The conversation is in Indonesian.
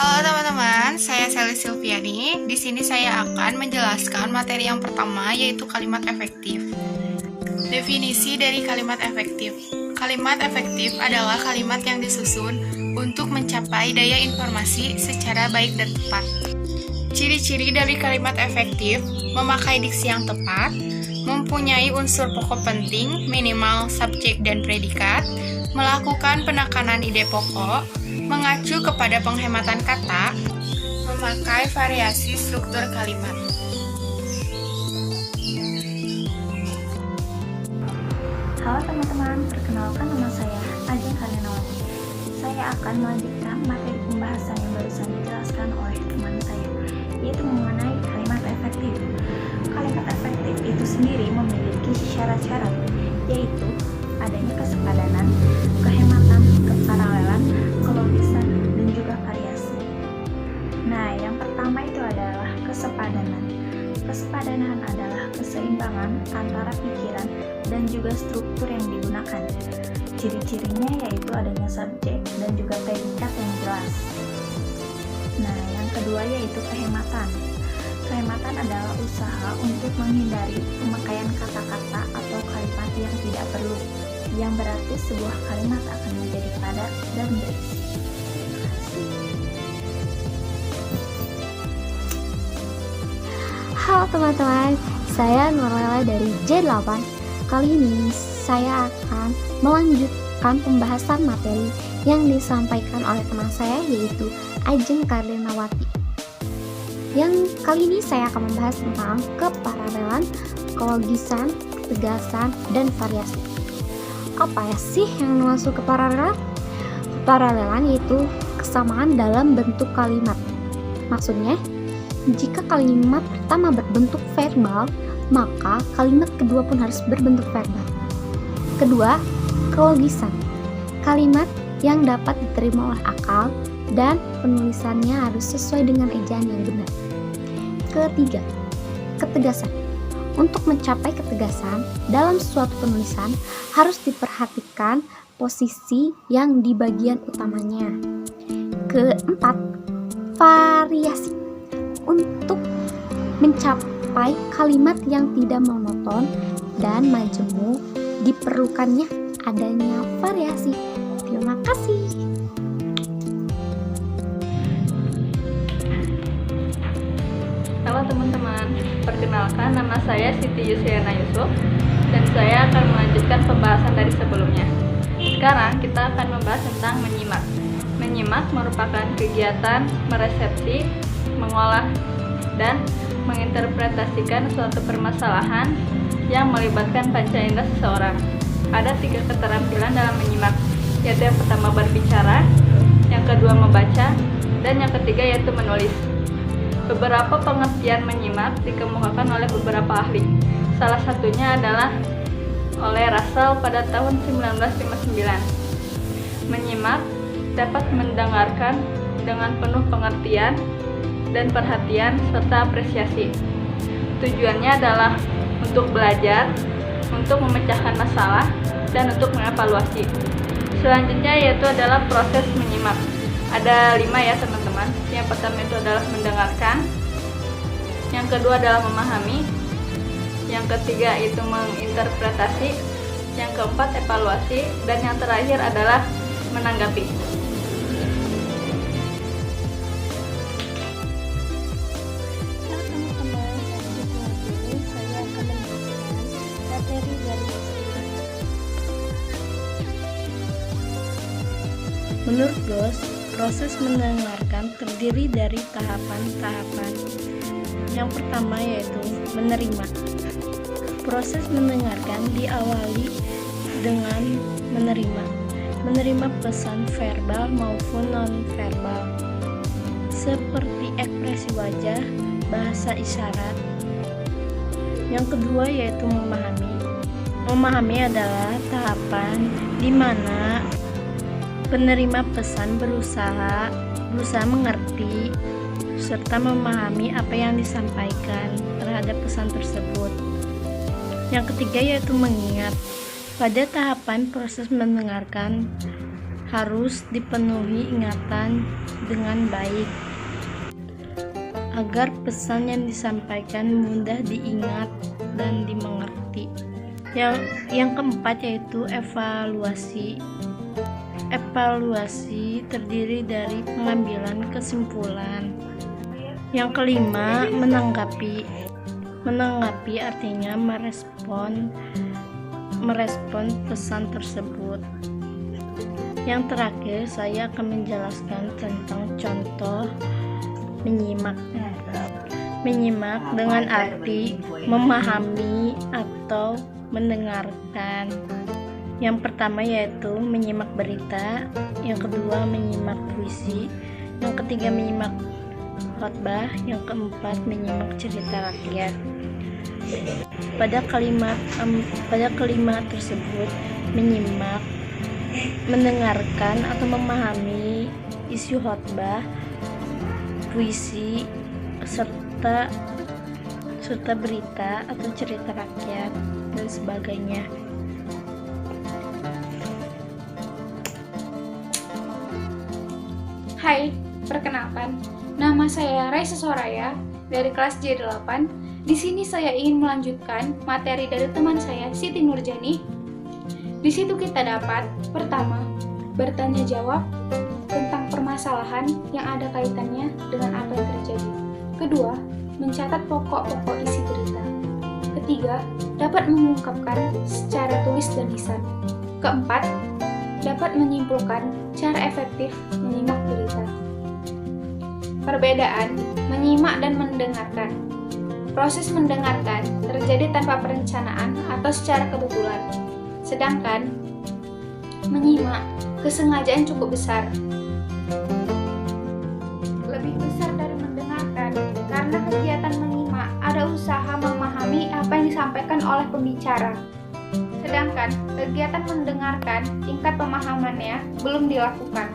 Halo teman-teman, saya Sally Silviani. Di sini saya akan menjelaskan materi yang pertama, yaitu kalimat efektif. Definisi dari kalimat efektif. Kalimat efektif adalah kalimat yang disusun untuk mencapai daya informasi secara baik dan tepat. Ciri-ciri dari kalimat efektif: memakai diksi yang tepat, mempunyai unsur pokok penting, minimal subjek dan predikat, melakukan penekanan ide pokok, mengacu kepada penghematan kata, memakai variasi struktur kalimat. Halo teman-teman, perkenalkan nama saya Ajeng Karenawati. Saya akan melanjutkan materi pembahasan yang barusan dijelaskan oleh teman saya, yaitu mengenai kalimat efektif. Kalimat efektif itu sendiri memiliki syarat-syarat, yaitu adanya kesepadanan, kehematan, keparalelan, kelogisan, dan juga variasi. Nah, yang pertama itu adalah kesepadanan. Kesepadanan adalah keseimbangan antara pikiran dan juga struktur yang digunakan. Ciri-cirinya yaitu adanya subjek dan juga predikat yang jelas. Nah, yang kedua yaitu kehematan. Kehematan adalah usaha untuk menghindari pemakaian kata-kata atau kalimat yang tidak perlu, yang berarti sebuah kalimat akan menjadi padat dan berisi. Halo teman-teman, saya Nurlela dari J8. Kali ini saya akan melanjutkan pembahasan materi yang disampaikan oleh teman saya, yaitu Ajeng Karenawati. Yang kali ini saya akan membahas tentang keparalelan, kelogisan, ketegasan, dan variasi. Apa ya sih yang dimaksud keparalelan? Keparalelan yaitu kesamaan dalam bentuk kalimat. Maksudnya, jika kalimat pertama berbentuk verbal, maka kalimat kedua pun harus berbentuk verbal. Kedua, kelogisan. Kalimat yang dapat diterima oleh akal dan penulisannya harus sesuai dengan ejaan yang benar. Ketiga, ketegasan. Untuk mencapai ketegasan dalam suatu penulisan harus diperhatikan posisi yang di bagian utamanya. Keempat, variasi. Untuk mencapai kalimat yang tidak monoton dan majemuk, diperlukannya adanya variasi. Terima kasih. Halo teman-teman, perkenalkan nama saya Siti Yusiana Yusuf dan saya akan melanjutkan pembahasan dari sebelumnya. Sekarang kita akan membahas tentang menyimak. Menyimak merupakan kegiatan meresepsi, mengolah, dan menginterpretasikan suatu permasalahan yang melibatkan panca indera seseorang. Ada 3 keterampilan dalam menyimak, yaitu yang pertama berbicara, yang kedua membaca, dan yang ketiga yaitu menulis. Beberapa pengertian menyimak dikemukakan oleh beberapa ahli. Salah satunya adalah oleh Russell pada tahun 1959. Menyimak dapat mendengarkan dengan penuh pengertian dan perhatian serta apresiasi. Tujuannya adalah untuk belajar, untuk memecahkan masalah, dan untuk mengevaluasi. Selanjutnya yaitu adalah proses menyimak. Ada 5 ya teman-teman. Yang pertama itu adalah mendengarkan, yang kedua adalah memahami, yang ketiga itu menginterpretasi, yang keempat evaluasi, dan yang terakhir adalah menanggapi. Menurut Goss, proses mendengarkan terdiri dari tahapan-tahapan. Yang pertama yaitu menerima. Proses mendengarkan diawali dengan menerima pesan verbal maupun non-verbal, seperti ekspresi wajah, bahasa isyarat. Yang kedua yaitu memahami. Memahami adalah tahapan di mana penerima pesan berusaha mengerti serta memahami apa yang disampaikan terhadap pesan tersebut. Yang ketiga yaitu mengingat. Pada tahapan proses mendengarkan harus dipenuhi ingatan dengan baik agar pesan yang disampaikan mudah diingat dan dimengerti. Yang keempat yaitu evaluasi. Evaluasi terdiri dari pengambilan kesimpulan. Yang kelima, menanggapi. Menanggapi artinya merespon pesan tersebut. Yang terakhir, saya akan menjelaskan tentang contoh menyimak. Menyimak dengan arti memahami atau mendengarkan. Yang pertama yaitu menyimak berita, yang kedua menyimak puisi, yang ketiga menyimak khotbah, yang keempat menyimak cerita rakyat. Pada kalimat tersebut, menyimak, mendengarkan atau memahami isi khotbah, puisi, serta berita atau cerita rakyat dan sebagainya. Hai, perkenalkan, nama saya Raisa Soraya dari kelas J8. Di sini saya ingin melanjutkan materi dari teman saya Siti Nurjani. Di situ kita dapat, pertama, bertanya jawab tentang permasalahan yang ada kaitannya dengan apa yang terjadi. Kedua, mencatat pokok-pokok isi berita. Ketiga, dapat mengungkapkan secara tulis dan lisan. Keempat, dapat menyimpulkan cara efektif menyimak berita. Perbedaan menyimak dan mendengarkan. Proses mendengarkan terjadi tanpa perencanaan atau secara kebetulan. Sedangkan menyimak kesengajaan cukup besar. Lebih besar dari mendengarkan karena kegiatan menyimak ada usaha memahami apa yang disampaikan oleh pembicara. Sedangkan kegiatan mendengarkan tingkat pemahamannya belum dilakukan.